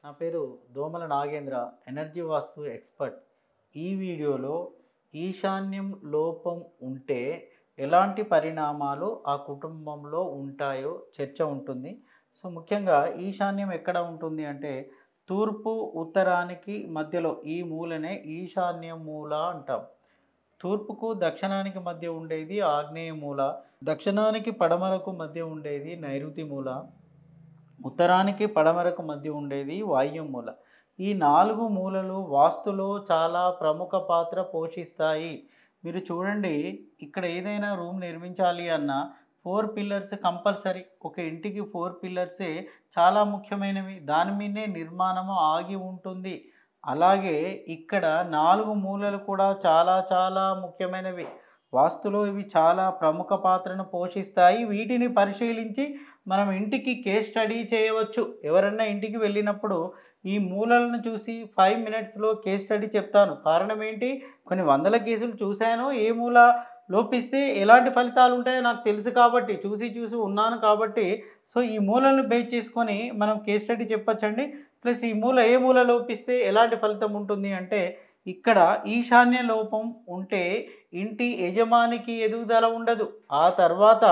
నా పేరు దోమల నాగేంద్ర, ఎనర్జీ వాస్తు ఎక్స్పర్ట్. ఈ వీడియోలో ఈశాన్యం లోపం ఉంటే ఎలాంటి పరిణామాలు ఆ కుటుంబంలో ఉంటాయో చర్చ ఉంటుంది. సో ముఖ్యంగా ఈశాన్యం ఎక్కడ ఉంటుంది అంటే తూర్పు ఉత్తరానికి మధ్యలో ఈ మూలనే ఈశాన్య మూల అంటాం. తూర్పుకు దక్షిణానికి మధ్య ఉండేది ఆగ్నేయ మూల, దక్షిణానికి పడమరకు మధ్య ఉండేది నైరుతి మూల, ఉత్తరానికి పడమరకు మధ్య ఉండేది వాయువ్య మూల. ఈ 4 మూలలు వాస్తులో చాలా ప్రముఖ పాత్ర పోషిస్తాయి. మీరు చూడండి, ఇక్కడ ఏదైనా రూమ్ నిర్మించాలి అన్నా 4 పిల్లర్స్ కంపల్సరీ. ఒక ఇంటికి 4 పిల్లర్సే చాలా ముఖ్యమైనవి. దాని మీదే నిర్మాణము ఆగి ఉంటుంది. అలాగే ఇక్కడ 4 మూలలు కూడా చాలా చాలా ముఖ్యమైనవి. వాస్తులో ఇవి చాలా ప్రముఖ పాత్రను పోషిస్తాయి. వీటిని పరిశీలించి మనం ఇంటికి కేస్ స్టడీ చేయవచ్చు. ఎవరన్నా ఇంటికి వెళ్ళినప్పుడు ఈ మూలలను చూసి 5 మినిట్స్లో కేస్ స్టడీ చెప్తాను. కారణం ఏంటి, కొన్ని వందల కేసులు చూశాను. ఏ మూల లోపిస్తే ఎలాంటి ఫలితాలు ఉంటాయో నాకు తెలుసు కాబట్టి, చూసి ఉన్నాను కాబట్టి, సో ఈ మూలను బేస్ చేసుకొని మనం కేస్ స్టడీ చెప్పచ్చండి. ప్లస్ ఈ మూల ఏ మూల లోపిస్తే ఎలాంటి ఫలితం ఉంటుంది అంటే, ఇక్కడ ఈశాన్య లోపం ఉంటే ఇంటి యజమానికి ఎదుగుదల ఉండదు. ఆ తర్వాత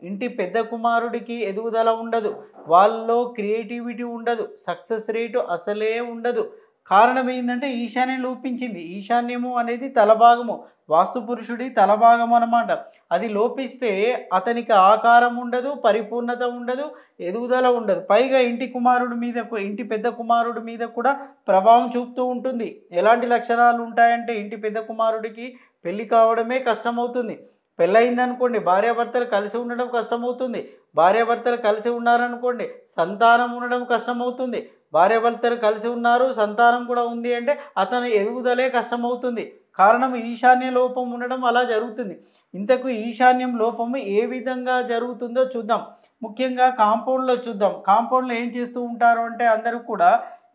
ఇంటి పెద్ద కుమారుడికి ఎదుగుదల ఉండదు. వాళ్ళలో క్రియేటివిటీ ఉండదు. సక్సెస్ రేటు అసలే ఉండదు. కారణం ఏంటంటే ఈశాన్యం లోపించింది. ఈశాన్యము అనేది తలభాగము, వాస్తు పురుషుడి తలభాగం అన్నమాట. అది లోపిస్తే అతనికి ఆకారం ఉండదు, పరిపూర్ణత ఉండదు, ఎదుగుదల ఉండదు. పైగా ఇంటి పెద్ద కుమారుడి మీద కూడా ప్రభావం చూపుతూ ఉంటుంది. ఎలాంటి లక్షణాలు ఉంటాయంటే, ఇంటి పెద్ద కుమారుడికి పెళ్ళి కావడమే కష్టమవుతుంది. పెళ్ళయిందనుకోండి, భార్యాభర్తలు కలిసి ఉండడం కష్టమవుతుంది. భార్యాభర్తలు కలిసి ఉన్నారనుకోండి, సంతానం ఉండడం కష్టమవుతుంది. భార్యాభర్తలు కలిసి ఉన్నారు, సంతానం కూడా ఉంది అంటే అతని ఎదుగుదలే కష్టమవుతుంది. కారణం ఈశాన్య లోపం ఉండడం అలా జరుగుతుంది. ఇంతకు ఈశాన్యం లోపము ఏ విధంగా జరుగుతుందో చూద్దాం. ముఖ్యంగా కాంపౌండ్లో చూద్దాం. కాంపౌండ్లో ఏం చేస్తూ ఉంటారు అంటే, అందరూ కూడా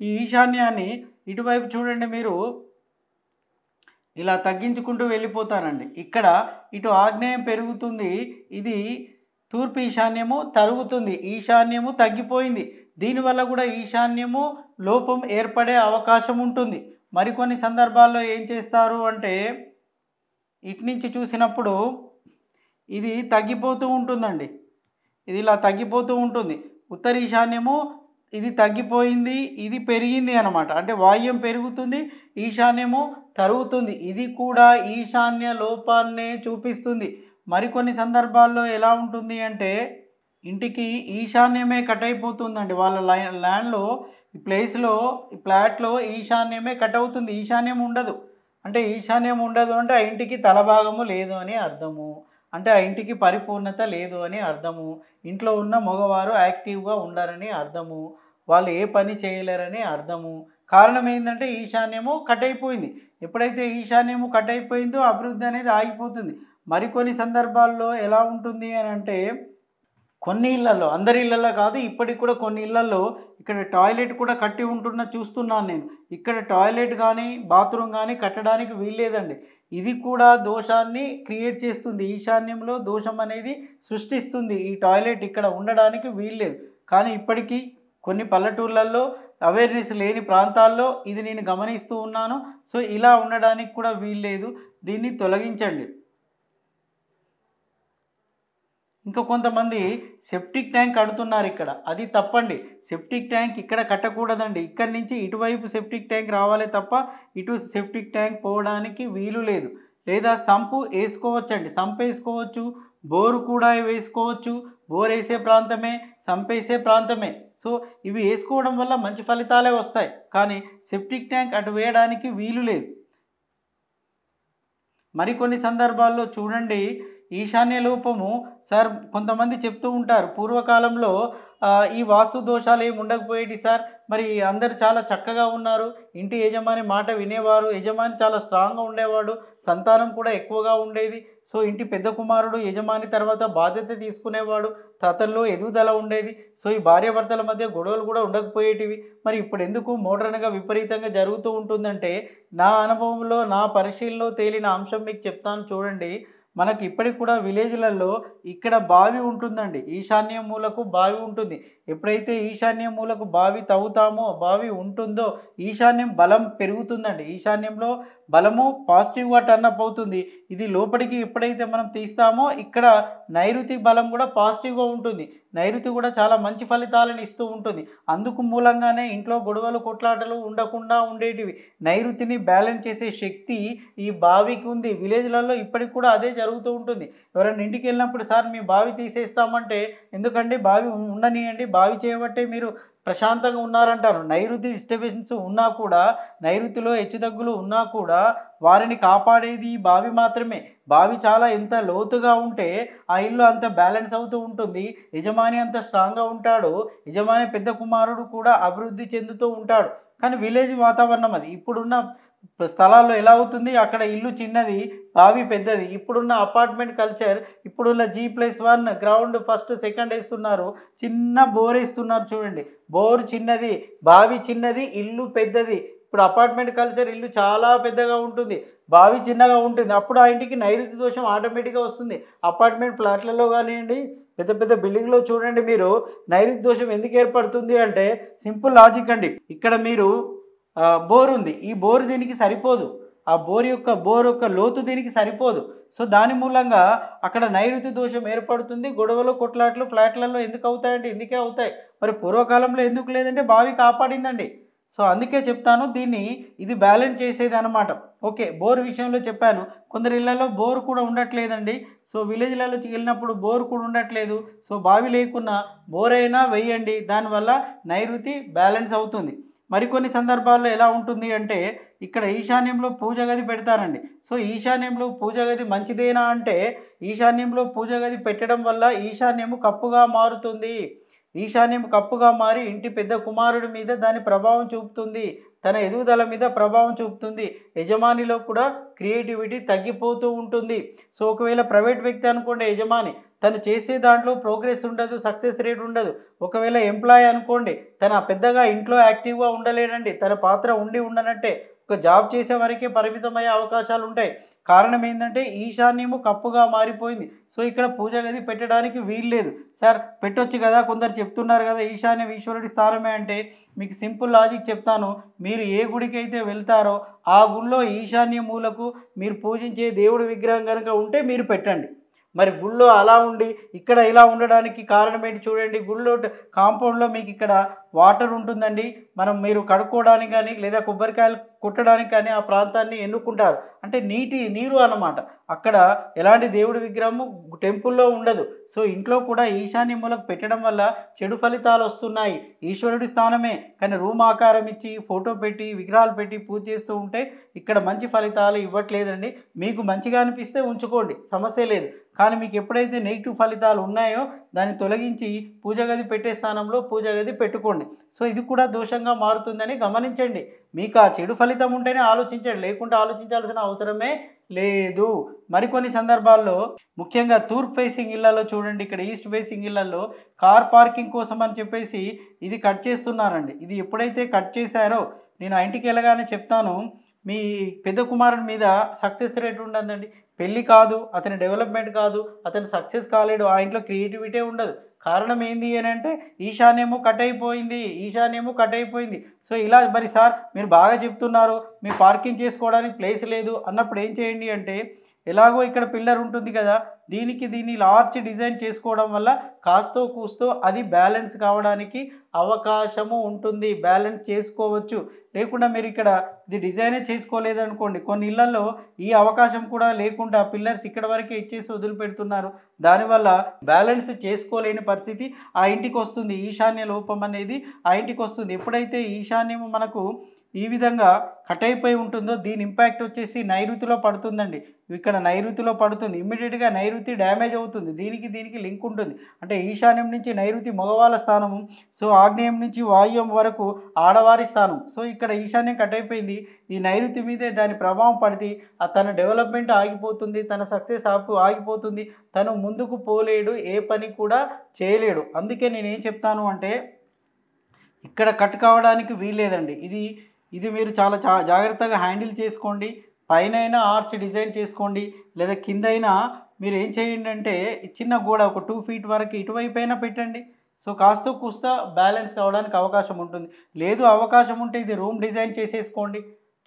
ఈ ఈశాన్యాన్ని ఇటువైపు చూడండి, మీరు ఇలా తగ్గించుకుంటూ వెళ్ళిపోతానండి. ఇక్కడ ఇటు ఆగ్నేయం పెరుగుతుంది, ఇది తూర్పు ఈశాన్యము తరుగుతుంది, ఈశాన్యము తగ్గిపోయింది. దీనివల్ల కూడా ఈశాన్యము లోపం ఏర్పడే అవకాశం ఉంటుంది. మరికొన్ని సందర్భాల్లో ఏం చేస్తారు అంటే, ఇటు నుంచి చూసినప్పుడు ఇది తగ్గిపోతూ ఉంటుందండి. ఇది ఇలా తగ్గిపోతూ ఉంటుంది. ఉత్తర ఈశాన్యము ఇది తగ్గిపోయింది, ఇది పెరిగింది అన్నమాట. అంటే వాయువ్యం పెరుగుతుంది, ఈశాన్యము తరుగుతుంది. ఇది కూడా ఈశాన్య లోపాన్నే చూపిస్తుంది. మరికొన్ని సందర్భాల్లో ఎలా ఉంటుంది అంటే, ఇంటికి ఈశాన్యమే కట్ అయిపోతుందండి. వాళ్ళ ల్యాండ్లో, ఈ ప్లేస్లో, ఈ ప్లాట్లో ఈశాన్యమే కట్ అవుతుంది. ఈశాన్యం ఉండదు. అంటే ఈశాన్యం ఉండదు అంటే ఆ ఇంటికి తలభాగము లేదు అని అర్థము. అంటే ఆ ఇంటికి పరిపూర్ణత లేదు అని అర్థము. ఇంట్లో ఉన్న మగవారు యాక్టివ్గా ఉండరని అర్థము. వాళ్ళు ఏ పని చేయలేరని అర్థము. కారణం ఏంటంటే ఈశాన్యము కట్ అయిపోయింది. ఎప్పుడైతే ఈశాన్యము కట్ అయిపోయిందో అభివృద్ధి అనేది ఆగిపోతుంది. మరికొన్ని సందర్భాల్లో ఎలా ఉంటుంది అని అంటే, కొన్ని ఇళ్లలో, అందరి ఇళ్లలో కాదు, ఇప్పటికి కూడా కొన్ని ఇళ్లలో ఇక్కడ టాయిలెట్ కూడా కట్టి చూస్తున్నాను నేను. ఇక్కడ టాయిలెట్ కానీ బాత్రూమ్ కానీ కట్టడానికి వీల్లేదండి. ఇది కూడా దోషాన్ని క్రియేట్ చేస్తుంది. ఈశాన్యంలో దోషం అనేది సృష్టిస్తుంది. ఈ టాయిలెట్ ఇక్కడ ఉండడానికి వీల్లేదు. కానీ ఇప్పటికీ కొన్ని పల్లెటూళ్ళల్లో, అవేర్నెస్ లేని ప్రాంతాల్లో ఇది నేను గమనిస్తూ ఉన్నాను. సో ఇలా ఉండడానికి కూడా వీల్లేదు. దీన్ని తొలగించండి. ఇంకా కొంతమంది సెప్టిక్ ట్యాంక్ కడుతున్నారు ఇక్కడ. అది తప్పండి. సెప్టిక్ ట్యాంక్ ఇక్కడ కట్టకూడదండి. ఇక్కడి నుంచి ఇటువైపు సెప్టిక్ ట్యాంక్ రావాలి తప్ప ఇటు సెప్టిక్ ట్యాంక్ పోవడానికి వీలు లేదు. లేదా సంపు వేసుకోవచ్చండి, సంప్ వేసుకోవచ్చు, బోరు కూడా వేసుకోవచ్చు. బోర్ వేసే ప్రాంతమే, సంప్ వేసే ప్రాంతమే. సో ఇవి వేసుకోవడం వల్ల మంచి ఫలితాలే వస్తాయి. కానీ సెప్టిక్ ట్యాంక్ అటు వేయడానికి వీలు లేదు. మరికొన్ని సందర్భాల్లో చూడండి, ఈశాన్య లోపము సార్ కొంతమంది చెప్తూ ఉంటారు, పూర్వకాలంలో ఈ వాస్తు దోషాలు ఏమి ఉండకపోయేటి సార్, మరి అందరు చాలా చక్కగా ఉన్నారు, ఇంటి యజమాని మాట వినేవారు, యజమాని చాలా స్ట్రాంగ్గా ఉండేవాడు, సంతానం కూడా ఎక్కువగా ఉండేది. సో ఇంటి పెద్ద కుమారుడు యజమాని తర్వాత బాధ్యత తీసుకునేవాడు, అతనిలో ఎదుగుదల ఉండేది. సో ఈ భార్యాభర్తల మధ్య గొడవలు కూడా ఉండకపోయేటివి. మరి ఇప్పుడు ఎందుకు మోడర్న్గా విపరీతంగా జరుగుతూ ఉంటుందంటే, నా అనుభవంలో, నా పరిశీలనలో తేలిన అంశం మీకు చెప్తాను చూడండి. మనకి ఇప్పటికి కూడా విలేజ్లలో ఇక్కడ బావి ఉంటుందండి, ఈశాన్య మూలకు బావి ఉంటుంది. ఎప్పుడైతే ఈశాన్య మూలకు బావి తవ్వుతామో, బావి ఉంటుందో ఈశాన్యం బలం పెరుగుతుందండి. ఈశాన్యంలో బలము పాజిటివ్గా టర్నప్ అవుతుంది. ఇది లోపలికి ఎప్పుడైతే మనం తీస్తామో ఇక్కడ నైరుతి బలం కూడా పాజిటివ్గా ఉంటుంది. నైరుతి కూడా చాలా మంచి ఫలితాలను ఇస్తూ ఉంటుంది. అందుకు మూలంగానే ఇంట్లో గొడవలు కొట్లాటలు ఉండకుండా ఉండేటివి. నైరుతిని బ్యాలెన్స్ చేసే శక్తి ఈ బావికి ఉంది. విలేజ్లలో ఇప్పటికి కూడా అదే జరుగుతూ ఉంటుంది. ఎవరైనా ఇంటికి వెళ్ళినప్పుడు సార్ మీ బావి తీసేస్తామంటే ఎందుకండి బావి ఉండనియండి, బావి చేయబట్టే మీరు ప్రశాంతంగా ఉన్నారంటారు. నైరుతి డిస్టర్బెన్స్ ఉన్నా కూడా, నైరుతిలో హెచ్చుతగ్గులు ఉన్నా కూడా వారిని కాపాడేది ఈ బావి మాత్రమే. బావి చాలా ఎంత లోతుగా ఉంటే ఆ ఇల్లు అంత బ్యాలెన్స్ అవుతూ ఉంటుంది. యజమాని అంత స్ట్రాంగ్గా ఉంటాడు, యజమాని పెద్ద కుమారుడు కూడా అభివృద్ధి చెందుతూ ఉంటాడు. కానీ విలేజ్ వాతావరణం అది. ఇప్పుడున్న స్థలాల్లో ఎలా అవుతుంది, అక్కడ ఇల్లు చిన్నది, బావి పెద్దది. ఇప్పుడున్న అపార్ట్మెంట్ కల్చర్, ఇప్పుడున్న G+1 గ్రౌండ్ ఫస్ట్ సెకండ్ వేస్తున్నారు, చిన్న బోర్ వేస్తున్నారు చూడండి. బోర్ చిన్నది, బావి చిన్నది, ఇల్లు పెద్దది. ఇప్పుడు అపార్ట్మెంట్ కల్చర్ ఇల్లు చాలా పెద్దగా ఉంటుంది, బావి చిన్నగా ఉంటుంది. అప్పుడు ఆ ఇంటికి నైరుతి దోషం ఆటోమేటిక్గా వస్తుంది. అపార్ట్మెంట్ ఫ్లాట్లలో కానివ్వండి, పెద్ద పెద్ద బిల్డింగ్లో చూడండి మీరు, నైరుతి దోషం ఎందుకు ఏర్పడుతుంది అంటే సింపుల్ లాజిక్ అండి. ఇక్కడ మీరు బోర్ ఉంది, ఈ బోర్ దీనికి సరిపోదు, ఆ బోర్ యొక్క లోతు దీనికి సరిపోదు. సో దాని మూలంగా అక్కడ నైరుతి దోషం ఏర్పడుతుంది. గొడవలు కొట్లాట్లు ఫ్లాట్లలో ఎందుకు అవుతాయంటే ఇందుకే అవుతాయి. మరి పూర్వకాలంలో ఎందుకు లేదంటే బావి కాపాడిందండి. సో అందుకే చెప్తాను దీన్ని, ఇది బ్యాలెన్స్ చేసేది అనమాట. ఓకే, బోర్ విషయంలో చెప్పాను. కొందరు ఇళ్లలో బోర్ కూడా ఉండట్లేదండి. సో విలేజ్లలో వెళ్ళినప్పుడు బోర్ కూడా ఉండట్లేదు. సో బావి లేకున్నా బోర్ అయినా వేయండి, దానివల్ల నైరుతి బ్యాలెన్స్ అవుతుంది. మరికొన్ని సందర్భాల్లో ఎలా ఉంటుంది అంటే ఇక్కడ ఈశాన్యంలో పూజ గది పెడతారండి. సో ఈశాన్యంలో పూజ గది మంచిదేనా అంటే ఈశాన్యంలో పూజ గది పెట్టడం వల్ల ఈశాన్యము కప్పుగా మారుతుంది. ఈశాన్యం కప్పుగా మారి ఇంటి పెద్ద కుమారుడి మీద దాని ప్రభావం చూపుతుంది, తన ఎదుగుదల మీద ప్రభావం చూపుతుంది. యజమానిలో కూడా క్రియేటివిటీ తగ్గిపోతూ ఉంటుంది. సో ఒకవేళ ప్రైవేట్ వ్యక్తి అనుకోండి, యజమాని తను చేసే దాంట్లో ప్రోగ్రెస్ ఉండదు, సక్సెస్ రేట్ ఉండదు. ఒకవేళ ఎంప్లాయీ అనుకోండి, తన పెద్దగా ఇంట్లో యాక్టివ్గా ఉండలేడండి, తన పాత్ర ఉండనట్టే, ఒక జాబ్ చేసే వరకే పరిమితమయ్యే అవకాశాలు ఉంటాయి. కారణం ఏంటంటే ఈశాన్యము కప్పుగా మారిపోయింది. సో ఇక్కడ పూజ గది పెట్టడానికి వీల్లేదు. సార్ పెట్టొచ్చు కదా, కొందరు చెప్తున్నారు కదా ఈశాన్యం ఈశ్వరుడి స్థానమే అంటే మీకు సింపుల్ లాజిక్ చెప్తాను. మీరు ఏ గుడికి అయితే వెళ్తారో ఆ గుళ్ళో ఈశాన్య మూలకు మీరు పూజించే దేవుడి విగ్రహం కనుక ఉంటే మీరు పెట్టండి. మరి గుళ్ళో అలా ఉండి ఇక్కడ ఇలా ఉండడానికి కారణం ఏంటి చూడండి. గుళ్ళో కాంపౌండ్లో మీకు ఇక్కడ వాటర్ ఉంటుందండి, మీరు కడుక్కోవడానికి కానీ లేదా కొబ్బరికాయలు కొట్టడానికి కానీ ఆ ప్రాంతాన్ని ఎన్నుకుంటారు. అంటే నీరు అన్నమాట. అక్కడ ఎలాంటి దేవుడి విగ్రహము టెంపుల్లో ఉండదు. సో ఇంట్లో కూడా ఈశాన్య మూలకు పెట్టడం వల్ల చెడు ఫలితాలు వస్తున్నాయి. ఈశ్వరుడి స్థానమే కానీ రూమ్ ఆకారం ఇచ్చి ఫోటో పెట్టి విగ్రహాలు పెట్టి పూజ చేస్తూ ఉంటే ఇక్కడ మంచి ఫలితాలు ఇవ్వట్లేదండి. మీకు మంచిగా అనిపిస్తే ఉంచుకోండి, సమస్య లేదు. కానీ మీకు ఎప్పుడైతే నెగిటివ్ ఫలితాలు ఉన్నాయో దాన్ని తొలగించి పూజ గది పెట్టే స్థానంలో పూజ గది పెట్టుకోండి. సో ఇది కూడా దోషంగా మారుతుందని గమనించండి. మీకు ఆ చెడు ఫలితం ఉంటేనే ఆలోచించండి, లేకుంటే ఆలోచించాల్సిన అవసరమే లేదు. మరికొన్ని సందర్భాల్లో ముఖ్యంగా తూర్పు ఫేసింగ్ ఇళ్లలో చూడండి, ఇక్కడ ఈస్ట్ ఫేసింగ్ ఇళ్లలో కార్ పార్కింగ్ కోసం అని చెప్పేసి ఇది కట్ చేస్తున్నారండి. ఇది ఎప్పుడైతే కట్ చేశారో నేను ఆ ఇంటికి వెళ్ళగానే చెప్తాను, మీ పెద్ద కుమారుడి మీద సక్సెస్ రేట్ ఉండదండి. పెళ్ళి కాదు, అతని డెవలప్మెంట్ కాదు, అతను సక్సెస్ కాలేడు, ఆ ఇంట్లో క్రియేటివిటీ ఉండదు. కారణం ఏంది అని అంటే ఈశాన్యము కట్ అయిపోయింది. సో ఇలా మరి సార్ మీరు బాగా చెప్తున్నారు, మీ పార్కింగ్ చేసుకోవడానికి ప్లేస్ లేదు అన్నప్పుడు ఏం చేయండి అంటే ఎలాగో ఇక్కడ పిల్లర్ ఉంటుంది కదా, దీన్ని లార్జ్ డిజైన్ చేసుకోవడం వల్ల కాస్తో కూస్తో అది బ్యాలెన్స్ కావడానికి అవకాశము ఉంటుంది, బ్యాలెన్స్ చేసుకోవచ్చు. లేకుండా మీరు ఇక్కడ ఇది డిజైనే చేసుకోలేదనుకోండి, కొన్ని ఇళ్లలో ఈ అవకాశం కూడా లేకుండా పిల్లర్స్ ఇక్కడ వరకే ఇచ్చేసి వదిలిపెడుతున్నారు. దానివల్ల బ్యాలెన్స్ చేసుకోలేని పరిస్థితి ఆ ఇంటికి వస్తుంది. ఈశాన్య లోపం అనేది ఆ ఇంటికి వస్తుంది. ఎప్పుడైతే ఈశాన్యము మనకు ఈ విధంగా కట్ అయిపోయి ఉంటుందో దీని ఇంపాక్ట్ వచ్చేసి నైరుతిలో పడుతుందండి. ఇక్కడ నైరుతిలో పడుతుంది, ఇమ్మీడియట్గా నైరుతి డ్యామేజ్ అవుతుంది. దీనికి లింక్ ఉంటుంది. అంటే ఈశాన్యం నుంచి నైరుతి మగవాళ్ళ స్థానము, సో ఆగ్నేయం నుంచి వాయువ్యం వరకు ఆడవారి స్థానం. సో ఇక్కడ ఈశాన్యం కట్ అయిపోయింది, ఈ నైరుతి మీదే దాని ప్రభావం పడితే తన డెవలప్మెంట్ ఆగిపోతుంది, తన సక్సెస్ ఆగిపోతుంది, తను ముందుకు పోలేడు, ఏ పని కూడా చేయలేడు. అందుకే నేనేం చెప్తాను అంటే ఇక్కడ కట్ కావడానికి వీల్లేదండి. ఇది మీరు చాలా జాగ్రత్తగా హ్యాండిల్ చేసుకోండి. పైనైనా ఆర్చ్ డిజైన్ చేసుకోండి, లేదా కిందైనా మీరు ఏం చేయండి అంటే చిన్న గోడ ఒక 2 ఫీట్ వరకు ఇటువైపైనా పెట్టండి. సో కాస్తో కూస్త బ్యాలెన్స్ కావడానికి అవకాశం ఉంటుంది. లేదు అవకాశం ఉంటే ఇది రూమ్ డిజైన్ చేసేసుకోండి.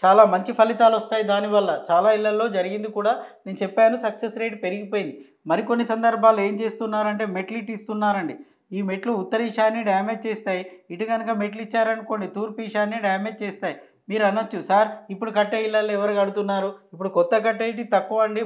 చాలా మంచి ఫలితాలొస్తాయి దానివల్ల. చాలా ఇళ్లల్లో జరిగింది కూడా. నేను చెప్పాను సక్సెస్ రేట్ పెరిగిపోయింది. మరికొన్ని సందర్భాల్లో ఏం చేస్తున్నారంటే మెట్లు ఇస్తున్నారండి. ఈ మెట్లు ఉత్తర ఈశాన్య డ్యామేజ్ చేస్తాయి. ఇటు గనక మెట్లు ఇచ్చారనుకోండి తూర్పు ఈశాన్య డ్యామేజ్ చేస్తాయి. మీరు అనొచ్చు, సార్ ఇప్పుడు కట్టే ఇళ్ళల్లో ఎవరు కడుతున్నారు? ఇప్పుడు కొత్త కట్టేటి తక్కువ అండి.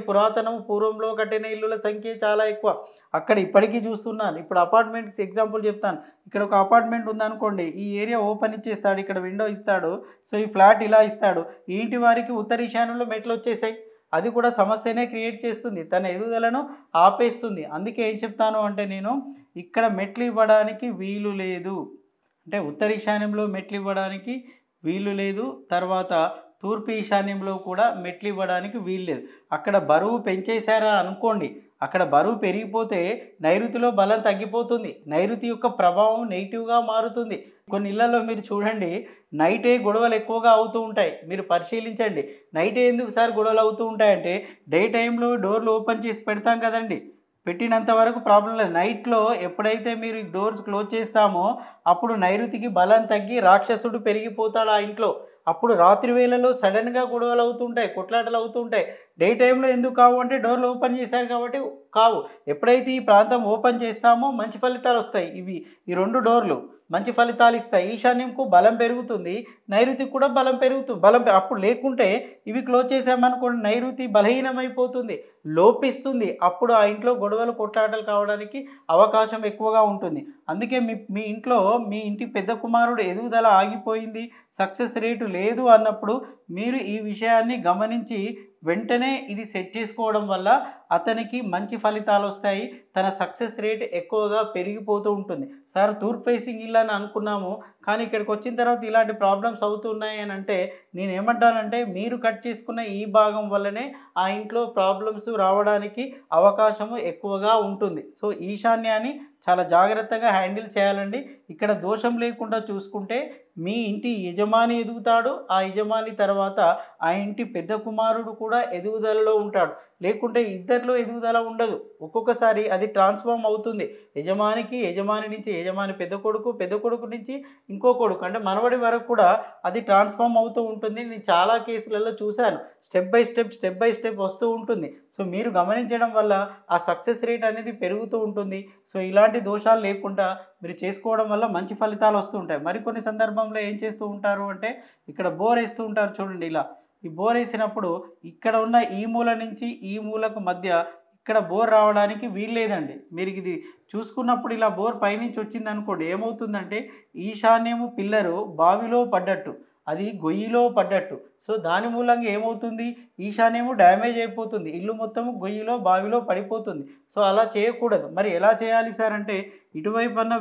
పూర్వంలో కట్టిన ఇల్లుల సంఖ్య చాలా ఎక్కువ. అక్కడ ఇప్పటికీ చూస్తున్నాను. ఇప్పుడు అపార్ట్మెంట్స్ ఎగ్జాంపుల్ చెప్తాను. ఇక్కడ ఒక అపార్ట్మెంట్ ఉందనుకోండి. ఈ ఏరియా ఓపెన్ ఇచ్చేస్తాడు. ఇక్కడ విండో ఇస్తాడు. సో ఈ ఫ్లాట్ ఇలా ఇస్తాడు. ఈ ఇంటి వారికి ఉత్తర ఈశాన్యంలో మెట్లు వచ్చేసాయి. అది కూడా సమస్యనే క్రియేట్ చేస్తుంది. తన ఎదుగుదలను ఆపేస్తుంది. అందుకే ఏం చెప్తాను అంటే నేను ఇక్కడ మెట్లు ఇవ్వడానికి వీలు లేదు. అంటే ఉత్తర ఈశాన్యంలో మెట్లు ఇవ్వడానికి వీలు లేదు. తర్వాత తూర్పు ఈశాన్యంలో కూడా మెట్లు ఇవ్వడానికి వీలు లేదు. అక్కడ బరువు పెంచేశారా అనుకోండి, అక్కడ బరువు పెరిగిపోతే నైరుతిలో బలం తగ్గిపోతుంది. నైరుతి యొక్క ప్రభావం నెగిటివ్గా మారుతుంది. కొన్ని ఇళ్లలో మీరు చూడండి, నైటే గొడవలు ఎక్కువగా అవుతూ ఉంటాయి. మీరు పరిశీలించండి. నైటే ఎందుకు సార్ గొడవలు అవుతూ ఉంటాయంటే డే టైంలో డోర్లు ఓపెన్ చేసి పెడతాం కదండి. పెట్టినంత వరకు ప్రాబ్లం లేదు. నైట్లో ఎప్పుడైతే మీరు డోర్స్ క్లోజ్ చేస్తామో అప్పుడు నైరుతికి బలం తగ్గి రాక్షసుడు పెరిగిపోతాడు ఆ ఇంట్లో. అప్పుడు రాత్రి వేళలో సడన్గా గొడవలు అవుతుంటాయి, కొట్లాటలు అవుతుంటాయి. డే టైంలో ఎందుకు కావు అంటే డోర్లు ఓపెన్ చేశారు కాబట్టి కావు. ఎప్పుడైతే ఈ ప్రాంతం ఓపెన్ చేస్తామో మంచి ఫలితాలు వస్తాయి. ఈ 2 డోర్లు మంచి ఫలితాలు ఇస్తాయి. ఈశాన్యంకు బలం పెరుగుతుంది, నైరుతికి కూడా బలం పెరుగుతుంది. అప్పుడు లేకుంటే ఇవి క్లోజ్ చేసామనుకోండి నైరుతి బలహీనమైపోతుంది, లోపిస్తుంది. అప్పుడు ఆ ఇంట్లో గొడవలు కొట్లాటలు కావడానికి అవకాశం ఎక్కువగా ఉంటుంది. అందుకే మీ ఇంట్లో మీ ఇంటి పెద్ద కుమారుడు ఎదుగుదల ఆగిపోయింది, సక్సెస్ రేటు లేదు అన్నప్పుడు మీరు ఈ విషయాన్ని గమనించి వెంటనే ఇది సెట్ చేసుకోవడం వల్ల అతనికి మంచి ఫలితాలు వస్తాయి. తన సక్సెస్ రేట్ ఎక్కువగా పెరిగిపోతూ ఉంటుంది. సార్ తూర్పు ఫేసింగ్ ఇల్లు అని అనుకున్నాము, కానీ ఇక్కడికి వచ్చిన తర్వాత ఇలాంటి ప్రాబ్లమ్స్ అవుతున్నాయి అని అంటే నేను ఏమంటానంటే మీరు కట్ చేసుకున్న ఈ భాగం వల్లనే ఆ ఇంట్లో ప్రాబ్లమ్స్ రావడానికి అవకాశము ఎక్కువగా ఉంటుంది. సో ఈశాన్యాన్ని చాలా జాగ్రత్తగా హ్యాండిల్ చేయాలండి. ఇక్కడ దోషం లేకుండా చూసుకుంటే మీ ఇంటి యజమాని ఎదుగుతాడు. ఆ యజమాని తర్వాత ఆ ఇంటి పెద్ద కుమారుడు కూడా ఎదుగుదలలో ఉంటాడు. లేకుంటే ఇద్దరిలో ఎదుగుదల ఉండదు. ఒక్కొక్కసారి అది ట్రాన్స్ఫార్మ్ అవుతుంది. యజమాని నుంచి యజమాని పెద్ద కొడుకు నుంచి ఇంకో కొడుకు అంటే మనవడి వరకు కూడా అది ట్రాన్స్ఫార్మ్ అవుతూ ఉంటుంది. నేను చాలా కేసులలో చూశాను. స్టెప్ బై స్టెప్ వస్తూ ఉంటుంది. సో మీరు గమనించడం వల్ల ఆ సక్సెస్ రేట్ అనేది పెరుగుతూ ఉంటుంది. సో ఇలాంటి దోషాలు లేకుండా మీరు చేసుకోవడం వల్ల మంచి ఫలితాలు వస్తూ ఉంటాయి. మరికొన్ని సందర్భంలో ఏం చేస్తూ ఉంటారు అంటే ఇక్కడ బోర్ వేస్తూ ఉంటారు చూడండి. ఇలా ఈ బోర్ వేసినప్పుడు ఇక్కడ ఉన్న ఈ మూల నుంచి ఈ మూలకు మధ్య ఇక్కడ బోర్ రావడానికి వీల్లేదండి. మీరు ఇది చూసుకున్నప్పుడు ఇలా బోర్ పైనుంచి వచ్చింది అనుకోండి, ఏమవుతుందంటే ఈశాన్యము పిల్లరు బావిలో పడ్డట్టు, అది గొయ్యిలో పడ్డట్టు. సో దాని మూలంగా ఏమవుతుంది, ఈశాన్యము డ్యామేజ్ అయిపోతుంది, ఇల్లు మొత్తము గొయ్యిలో బావిలో పడిపోతుంది. సో అలా చేయకూడదు. మరి ఎలా చేయాలి సార్ అంటే ఇటువైపన్నా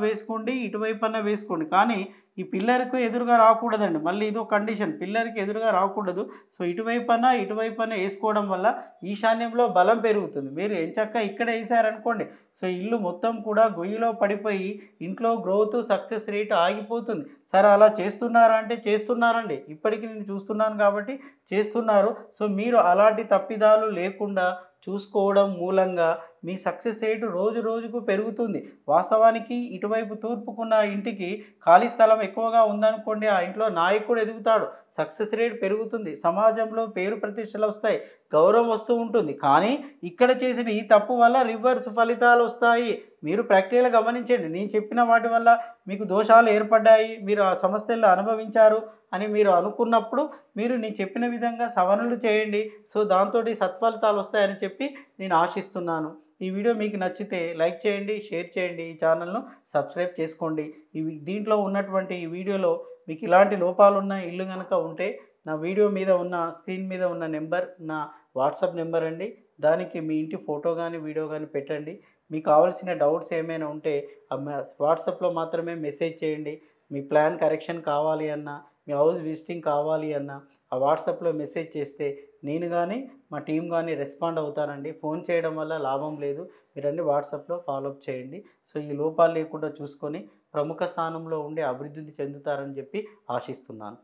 వేసుకోండి, కానీ ఈ పిల్లర్కు ఎదురుగా రాకూడదండి. మళ్ళీ ఇదో కండిషన్, పిల్లర్కి ఎదురుగా రాకూడదు. సో ఇటువైపన్నా వేసుకోవడం వల్ల ఈశాన్యంలో బలం పెరుగుతుంది. మీరు ఎంచక్కా ఇక్కడ వేసారనుకోండి, సో ఇల్లు మొత్తం కూడా గొయ్యిలో పడిపోయి ఇంట్లో గ్రోత్ సక్సెస్ రేట్ ఆగిపోతుంది. సరే అలా చేస్తున్నారా అంటే చేస్తున్నారండి. ఇప్పటికీ నేను చూస్తున్నాను కాబట్టి చేస్తున్నారు. సో మీరు అలాంటి తప్పిదాలు లేకుండా చూసుకోవడం మూలంగా మీ సక్సెస్ రేటు రోజుకు పెరుగుతుంది. వాస్తవానికి ఇటువైపు తూర్పుకున్న ఇంటికి ఖాళీ స్థలం ఎక్కువగా ఉందనుకోండి, ఆ ఇంట్లో నాయకుడు ఎదుగుతాడు, సక్సెస్ రేట్ పెరుగుతుంది, సమాజంలో పేరు ప్రతిష్టలు వస్తాయి, గౌరవం వస్తూ ఉంటుంది. కానీ ఇక్కడ చేసిన ఈ తప్పు వల్ల రివర్స్ ఫలితాలు వస్తాయి. మీరు ప్రాక్టికల్గా గమనించండి. నేను చెప్పిన వాటి వల్ల మీకు దోషాలు ఏర్పడ్డాయి, మీరు ఆ సమస్యలు అనుభవించారు అని మీరు అనుకున్నప్పుడు మీరు నేను చెప్పిన విధంగా సవరణలు చేయండి. సో దాంతో సత్ఫలితాలు వస్తాయని చెప్పి నేను ఆశిస్తున్నాను. ఈ వీడియో మీకు నచ్చితే లైక్ చేయండి, షేర్ చేయండి, ఈ ఛానల్ను సబ్స్క్రైబ్ చేసుకోండి. దీంట్లో ఉన్నటువంటి ఈ వీడియోలో మీకు ఇలాంటి లోపాలున్న ఇల్లు కనుక ఉంటే నా వీడియో మీద ఉన్న స్క్రీన్ మీద ఉన్న నెంబర్ నా వాట్సాప్ నెంబర్ అండి. దానికి మీ ఇంటి ఫోటో కానీ వీడియో కానీ పెట్టండి. మీకు కావాల్సిన డౌట్స్ ఏమైనా ఉంటే వాట్సాప్లో మాత్రమే మెసేజ్ చేయండి. మీ ప్లాన్ కరెక్షన్ కావాలి అన్నా, మీ హౌస్ విజిటింగ్ కావాలి అన్నా ఆ వాట్సాప్లో మెసేజ్ చేస్తే నేను కానీ మా టీం కానీ రెస్పాండ్ అవుతానండి. ఫోన్ చేయడం వల్ల లాభం లేదు. మీరన్నీ వాట్సాప్లో ఫాలోఅప్ చేయండి. సో ఈ లోపాలు లేకుండా చూసుకొని ప్రముఖ స్థానంలో ఉండి అభివృద్ధి చెందుతారని చెప్పి ఆశిస్తున్నాను.